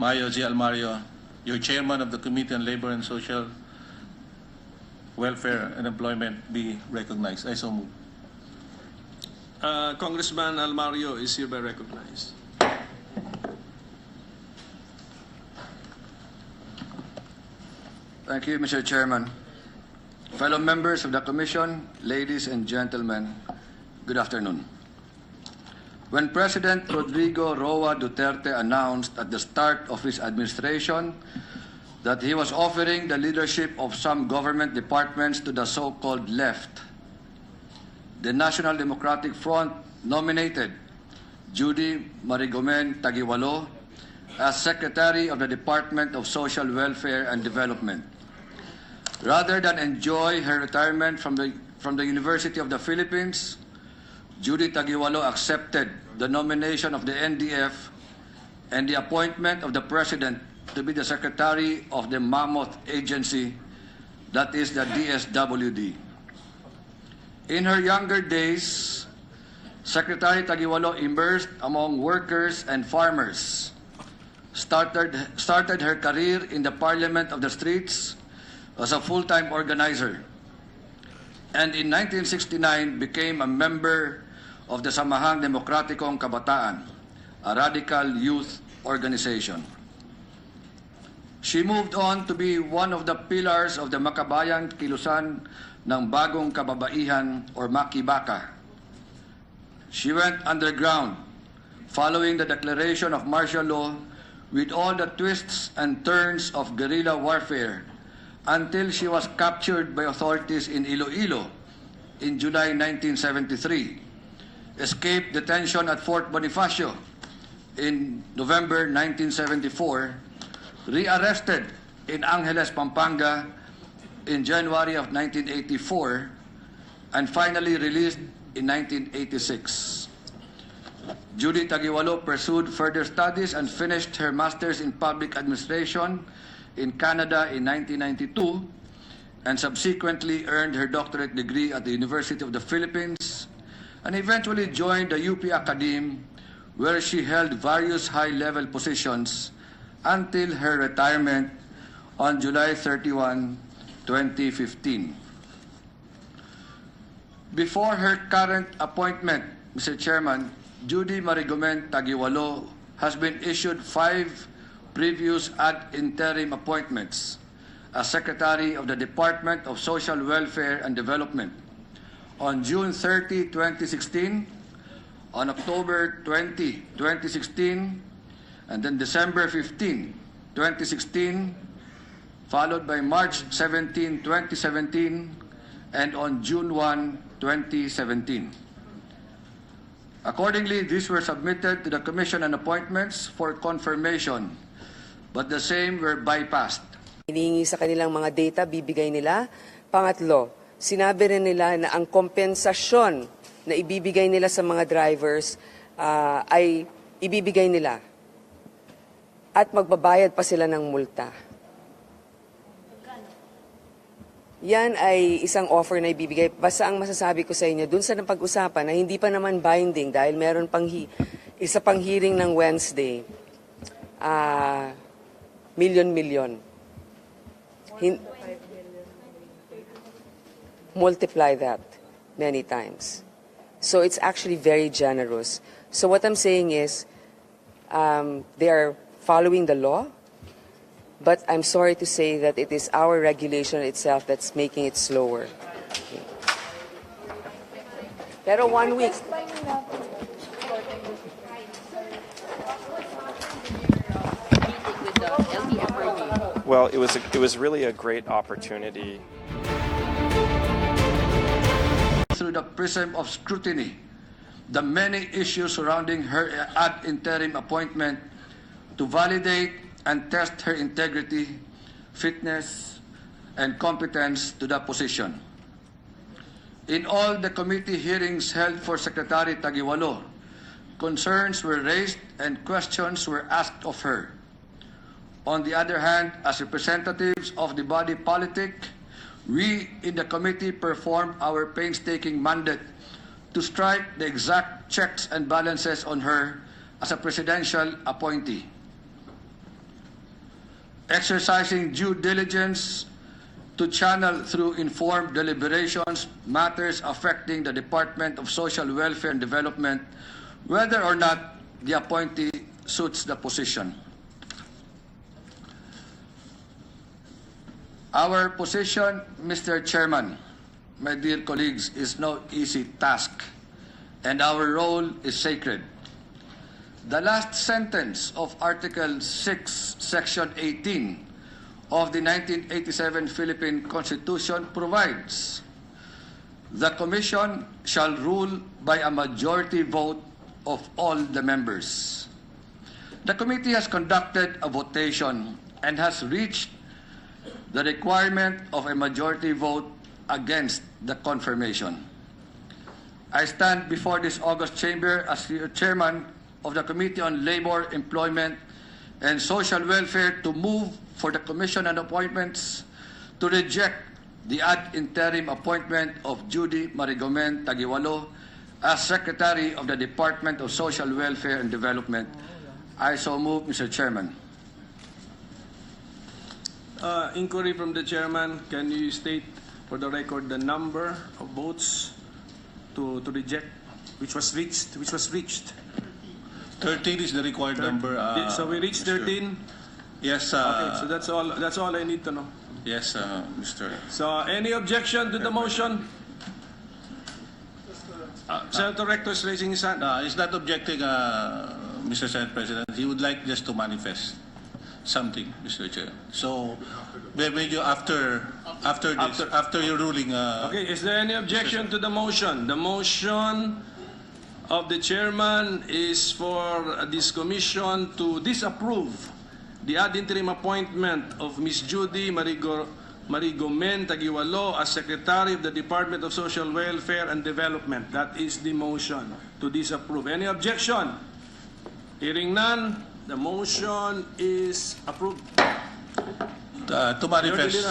Mayo G. Almario, your chairman of the Committee on Labor and Social Welfare and Employment, be recognized. I so move. Congressman Almario is hereby recognized. Thank you, Mr. Chairman. Fellow members of the Commission, ladies and gentlemen, good afternoon. When President Rodrigo Roa Duterte announced at the start of his administration that he was offering the leadership of some government departments to the so-called left, the National Democratic Front nominated Judy Taguiwalo as Secretary of the Department of Social Welfare and Development. Rather than enjoy her retirement from the University of the Philippines, Judy Taguiwalo accepted the nomination of the NDF and the appointment of the President to be the Secretary of the mammoth agency that is the DSWD. In her younger days, Secretary Taguiwalo immersed among workers and farmers, started her career in the Parliament of the Streets as a full-time organizer, and in 1969 became a member of the Samahang Demokratikong Kabataan, a radical youth organization. She moved on to be one of the pillars of the Makabayan Kilusan ng Bagong Kababaihan or Makibaka. She went underground following the declaration of martial law with all the twists and turns of guerrilla warfare until she was captured by authorities in Iloilo in July 1973, escaped detention at Fort Bonifacio in November 1974, rearrested in Angeles, Pampanga in January of 1984, and finally released in 1986. Judy Taguiwalo pursued further studies and finished her Master's in Public Administration in Canada in 1992, and subsequently earned her doctorate degree at the University of the Philippines, and eventually joined the UP Academe, where she held various high-level positions until her retirement on July 31, 2015. Before her current appointment, Mr. Chairman, Judy Taguiwalo has been issued 5 previous ad interim appointments as Secretary of the Department of Social Welfare and Development on June 30, 2016, on October 20, 2016, and then December 15, 2016, followed by March 17, 2017, and on June 1, 2017. Accordingly, these were submitted to the Commission on Appointments for confirmation, but the same were bypassed. Hinihingi sa kanilang mga data, bibigay nila. Pangatlo, sinabi rin nila na ang kompensasyon na ibibigay nila sa mga drivers ay ibibigay nila. At magbabayad pa sila ng multa. Yan ay isang offer na ibibigay. Basta ang masasabi ko sa inyo, dun sa napag-usapan na hindi pa naman binding dahil meron pang isa pang hearing ng Wednesday, milyon-milyon. Multiply that many times. So it's actually very generous. So what I'm saying is, they are following the law, but I'm sorry to say that it is our regulation itself that's making it slower. Okay. Pero 1 week. Well, it was really a great opportunity. Through the prism of scrutiny, the many issues surrounding her ad interim appointment to validate and test her integrity, fitness, and competence to the position. In all the committee hearings held for Secretary Taguiwalo, concerns were raised and questions were asked of her. On the other hand, as representatives of the body politic, we in the committee performed our painstaking mandate to strike the exact checks and balances on her as a presidential appointee. exercising due diligence to channel through informed deliberations matters affecting the Department of Social Welfare and Development, whether or not the appointee suits the position. Our position, Mr. Chairman, my dear colleagues, is no easy task, and our role is sacred. The last sentence of Article 6, Section 18 of the 1987 Philippine Constitution provides, "The Commission shall rule by a majority vote of all the members." The committee has conducted a votation and has reached the requirement of a majority vote against the confirmation. I stand before this august chamber as the chairman of the Committee on Labor, Employment, and Social Welfare to move for the Commission on Appointments to reject the ad interim appointment of Judy Taguiwalo as Secretary of the Department of Social Welfare and Development. I so move, Mr. Chairman. Inquiry from the chairman. Can you state for the record the number of votes to reject, which was reached? 13 is the required number. So we reached Mr. 13. Yes. Okay, so that's all. That's all I need to know. Yes, Mr. So any objection to the motion? Senator Rector is raising his hand. He's not objecting, Mr. Senate President. He would like just to manifest something, Mr. Chair. So, maybe after your ruling. Okay, is there any objection to the motion? The motion of the chairman is for this commission to disapprove the ad interim appointment of Ms. Judy Taguiwalo as Secretary of the Department of Social Welfare and Development. That is the motion, to disapprove. Any objection? Hearing none, the motion is approved. To manifest,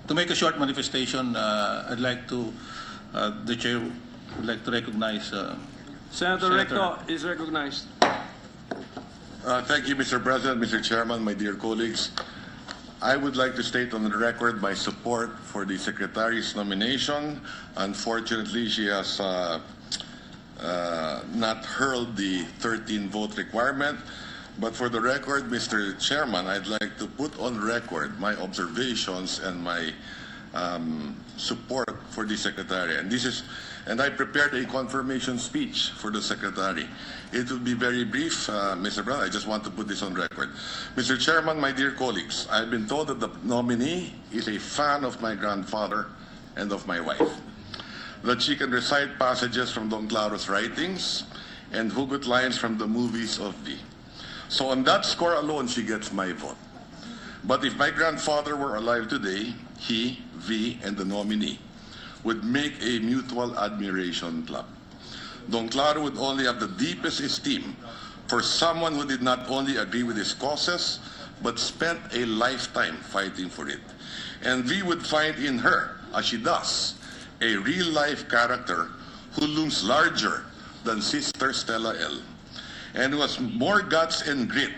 to make a short manifestation, I'd like to, the chair would like to recognize. Senator Recto is recognized. Thank you, Mr. President, Mr. Chairman, my dear colleagues. I would like to state on the record my support for the Secretary's nomination. Unfortunately, she has not hurled the 13-vote requirement. But for the record, Mr. Chairman, I'd like to put on record my observations and my support for the Secretary. And I prepared a confirmation speech for the Secretary. It will be very brief, Mr. President. I just want to put this on record. Mr. Chairman, my dear colleagues, I've been told that the nominee is a fan of my grandfather and of my wife, that she can recite passages from Don Claro's writings and hugot lines from the movies of V. So on that score alone, she gets my vote. But if my grandfather were alive today, he, V, and the nominee would make a mutual admiration club. Don Claro would only have the deepest esteem for someone who did not only agree with his causes, but spent a lifetime fighting for it. And V would find in her, as she does, a real-life character who looms larger than Sister Stella L., and who has more guts and grit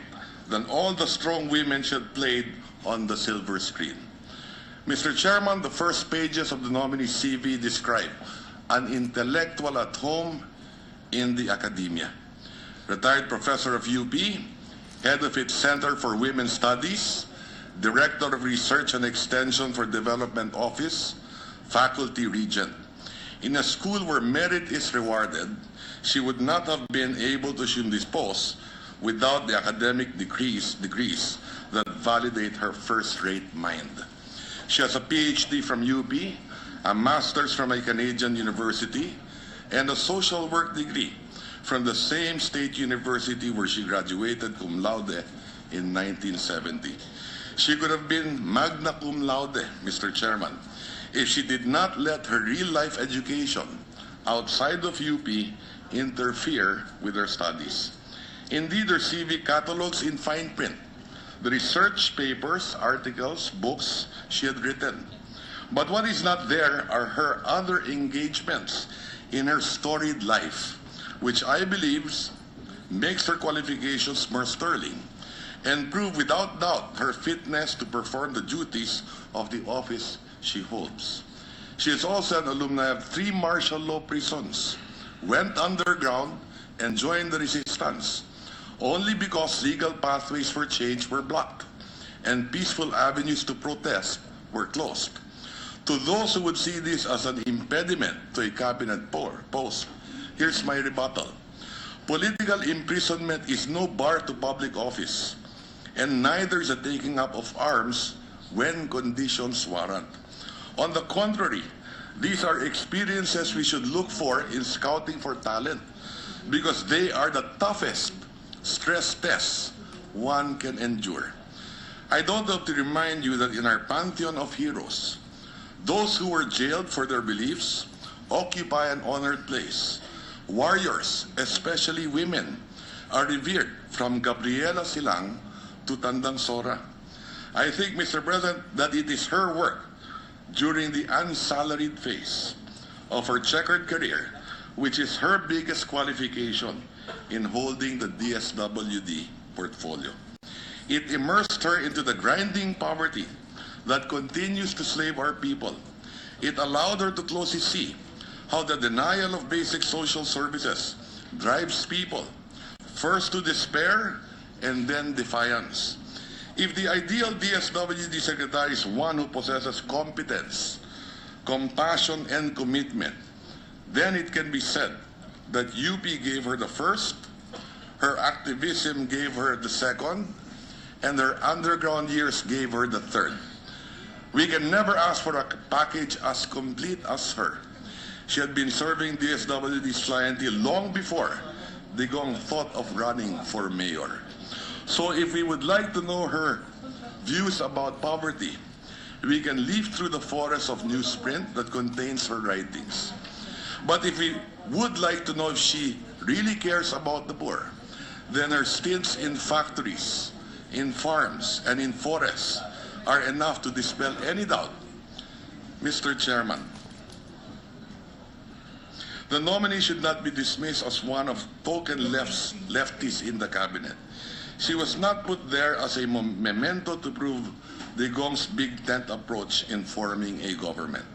than all the strong women she had played on the silver screen. Mr. Chairman, the first pages of the nominee's CV describe an intellectual at home in the academia. Retired professor of UP, head of its Center for Women's Studies, Director of Research and Extension for Development Office, faculty regent. In a school where merit is rewarded, she would not have been able to assume this post without the academic degrees that validate her first-rate mind. She has a PhD from UP, a master's from a Canadian university, and a social work degree from the same state university where she graduated cum laude in 1970. She could have been magna cum laude, Mr. Chairman, if she did not let her real-life education outside of UP interfere with her studies. Indeed, her CV catalogs in fine print the research papers, articles, books she had written. But what is not there are her other engagements in her storied life, which I believe makes her qualifications more sterling and prove without doubt her fitness to perform the duties of the office she holds. She is also an alumni of 3 martial law prisons, went underground, and joined the resistance, only because legal pathways for change were blocked and peaceful avenues to protest were closed. To those who would see this as an impediment to a cabinet post, here's my rebuttal. Political imprisonment is no bar to public office, and neither is the taking up of arms when conditions warrant. On the contrary, these are experiences we should look for in scouting for talent, because they are the toughest stress tests one can endure. I don't have to remind you that in our pantheon of heroes, those who were jailed for their beliefs occupy an honored place. Warriors, especially women, are revered from Gabriela Silang to Tandang Sora. I think, Mr. President, that it is her work during the unsalaried phase of her checkered career, which is her biggest qualification in holding the DSWD portfolio. It immersed her into the grinding poverty that continues to slave our people. It allowed her to closely see how the denial of basic social services drives people first to despair and then defiance. If the ideal DSWD secretary is one who possesses competence, compassion, and commitment, then it can be said that UP gave her the first, her activism gave her the second, and her underground years gave her the third. We can never ask for a package as complete as her. She had been serving DSWD's clientele long before Digong thought of running for mayor. So if we would like to know her views about poverty, we can leaf through the forest of newsprint that contains her writings. But if we would like to know if she really cares about the poor, then her stints in factories, in farms, and in forests are enough to dispel any doubt. Mr. Chairman, the nominee should not be dismissed as one of token lefties in the cabinet. She was not put there as a memento to prove Digong's big tent approach in forming a government.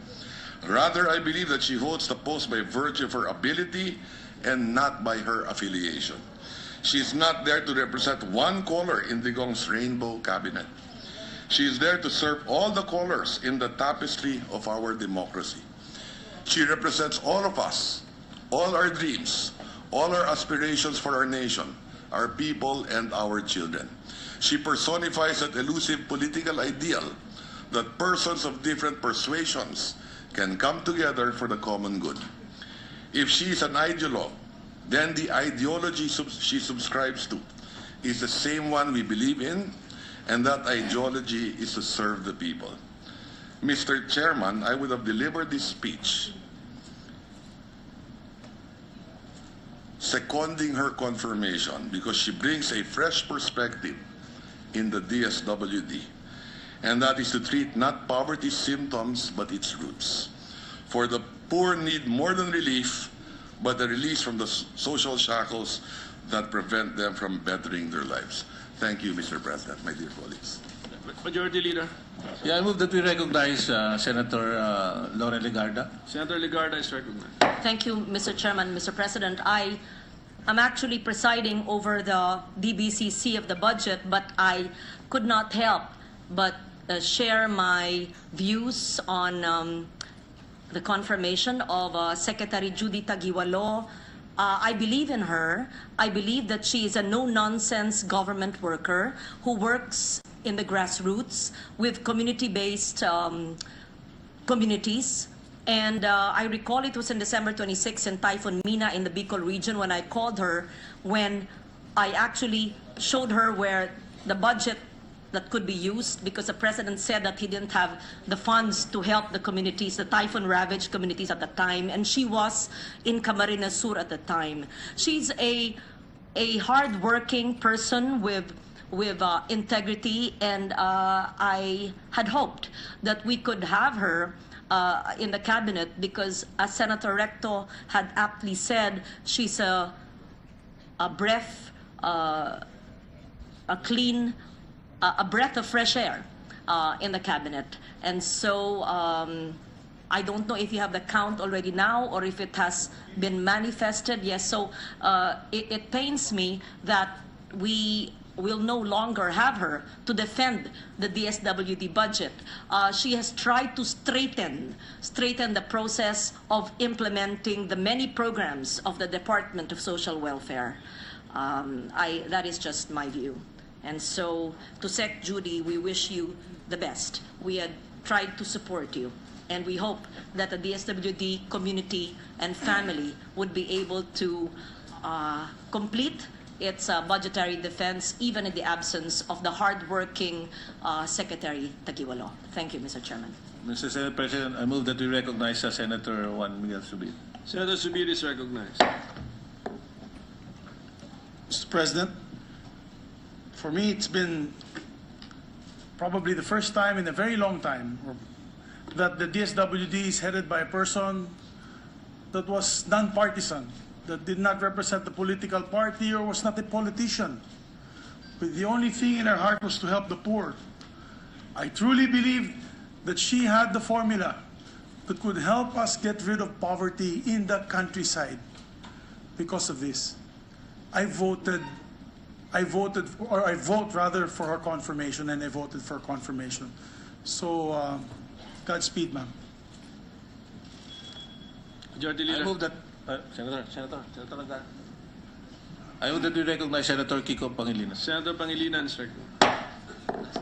Rather, I believe that she holds the post by virtue of her ability and not by her affiliation. She is not there to represent one color in Digong's rainbow cabinet. She is there to serve all the colors in the tapestry of our democracy. She represents all of us, all our dreams, all our aspirations for our nation, our people, and our children. She personifies that elusive political ideal that persons of different persuasions can come together for the common good. If she is an ideologue, then the ideology she subscribes to is the same one we believe in, and that ideology is to serve the people. Mr. Chairman, I would have delivered this speech seconding her confirmation because she brings a fresh perspective in the DSWD, and that is to treat not poverty's symptoms but its roots. For the poor need more than relief, but a release from the social shackles that prevent them from bettering their lives. Thank you, Mr. President, my dear colleagues. Majority Leader. Yeah, I move that we recognize Senator Laura Legarda. Senator Legarda is recognized. Thank you, Mr. Chairman. Mr. President, I am actually presiding over the DBCC of the budget, but I could not help but share my views on the confirmation of Secretary Judy Taguiwalo. I believe in her. I believe that she is a no-nonsense government worker who works in the grassroots with community-based communities. And I recall it was in December 26 in Typhoon Mina in the Bicol region when I called her, when I actually showed her where the budget that could be used, because the president said that he didn't have the funds to help the communities, the typhoon-ravaged communities at the time, and she was in Camarines Sur at the time. She's a hard-working person with integrity, and I had hoped that we could have her in the cabinet because, as Senator Recto had aptly said, she's a breath a clean, a breath of fresh air in the cabinet. And so I don't know if you have the count already now or if it has been manifested. Yes, so it pains me that we will no longer have her to defend the DSWD budget. She has tried to straighten the process of implementing the many programs of the Department of Social Welfare. That is just my view. And so, to Sec Judy, we wish you the best. We had tried to support you, and we hope that the DSWD community and family would be able to complete its budgetary defense, even in the absence of the hardworking Secretary Taguiwalo. Thank you, Mr. Chairman. Mr. Senate President, I move that we recognize Senator Juan Miguel Zubir. Senator Zubir is recognized. Mr. President, for me, it's been probably the first time in a very long time that the DSWD is headed by a person that was non-partisan, that did not represent the political party or was not a politician. But the only thing in her heart was to help the poor. I truly believe that she had the formula that could help us get rid of poverty in the countryside. Because of this, I vote rather for her confirmation, and I voted for confirmation. So, Godspeed, ma'am. Majority I Leader. move that Senator Nagara. I move that we recognize Senator Kiko Pangilinan. Senator Pangilinan is recognized.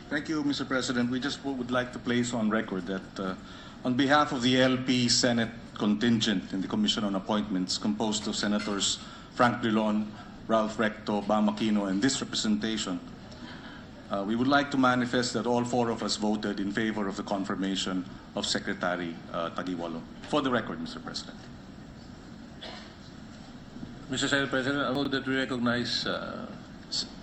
Thank you, Mr. President. We just would like to place on record that on behalf of the LP Senate contingent in the Commission on Appointments, composed of Senators Frank Drilon, Ralph Recto, Bam Aquino, and this representation, we would like to manifest that all four of us voted in favor of the confirmation of Secretary Taguiwalo. For the record, Mr. President. Mr. Senate President, I move that we recognize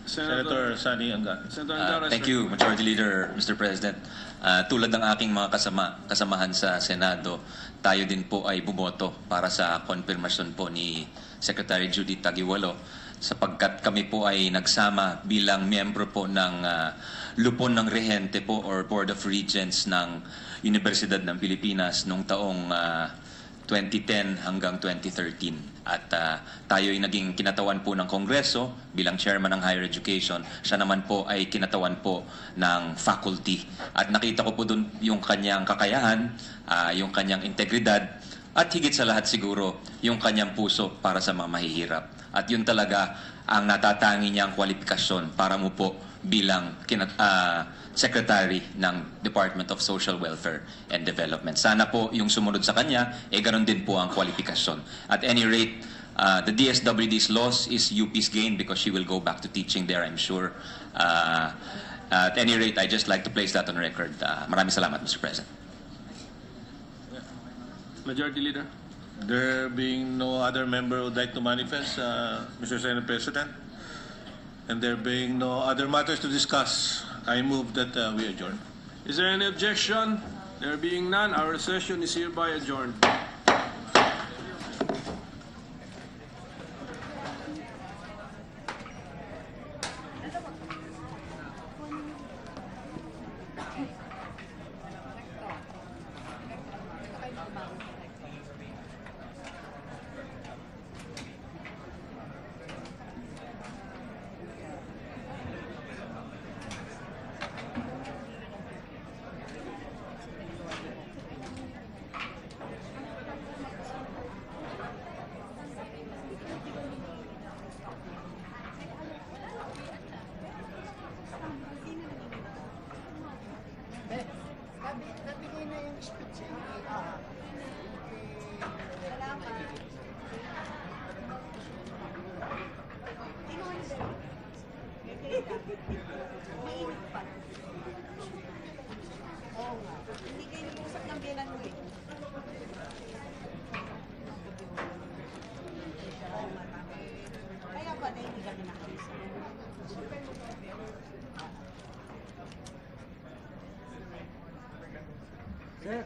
Senator Sani Anggan. Senator Angara is Thank you, recognized. Majority Leader, Mr. President. Tulad ng aking mga kasamahan sa Senado, tayo din po ay bumoto para sa konfirmasyon po ni Secretary Judy Taguiwalo, sapagkat kami po ay nagsama bilang miyembro po ng lupon ng rehente po or Board of Regents ng Universidad ng Pilipinas noong taong 2010 hanggang 2013. At tayo ay naging kinatawan po ng Kongreso bilang Chairman ng Higher Education. Siya naman po ay kinatawan po ng faculty. At nakita ko po doon yung kanyang kakayahan, yung kanyang integridad, at higit sa lahat siguro, yung kanyang puso para sa mga mahihirap. At yun talaga ang natatangi niyang kwalifikasyon para mo po bilang Secretary ng Department of Social Welfare and Development. Sana po yung sumunod sa kanya, ganun din po ang kwalifikasyon. At any rate, the DSWD's loss is UP's gain because she will go back to teaching there, I'm sure. At any rate, I just like to place that on record. Maraming salamat, Mr. President. Majority Leader. There being no other member who would like to manifest, Mr. Senate President, and there being no other matters to discuss, I move that we adjourn. Is there any objection? There being none, our session is hereby adjourned. Hindi kayo nag-usap ng biyanan mo eh. Kaya ba na hindi kami nakaisa? Sir,